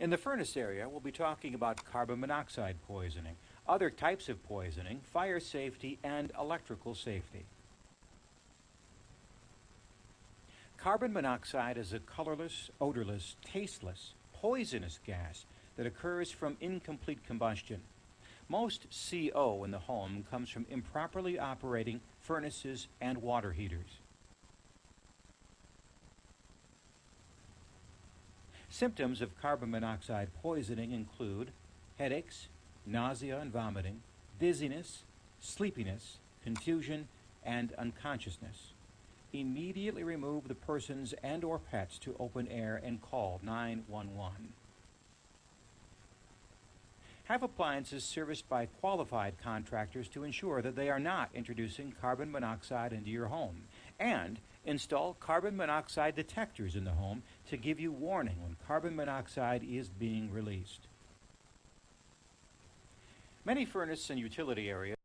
In the furnace area, we'll be talking about carbon monoxide poisoning, other types of poisoning, fire safety, and electrical safety. Carbon monoxide is a colorless, odorless, tasteless, poisonous gas that occurs from incomplete combustion. Most CO in the home comes from improperly operating furnaces and water heaters. Symptoms of carbon monoxide poisoning include headaches, nausea and vomiting, dizziness, sleepiness, confusion, and unconsciousness. Immediately remove the persons and/or pets to open air and call 911. Have appliances serviced by qualified contractors to ensure that they are not introducing carbon monoxide into your home, and install carbon monoxide detectors in the home to give you warning when carbon monoxide is being released. Many furnace and utility areas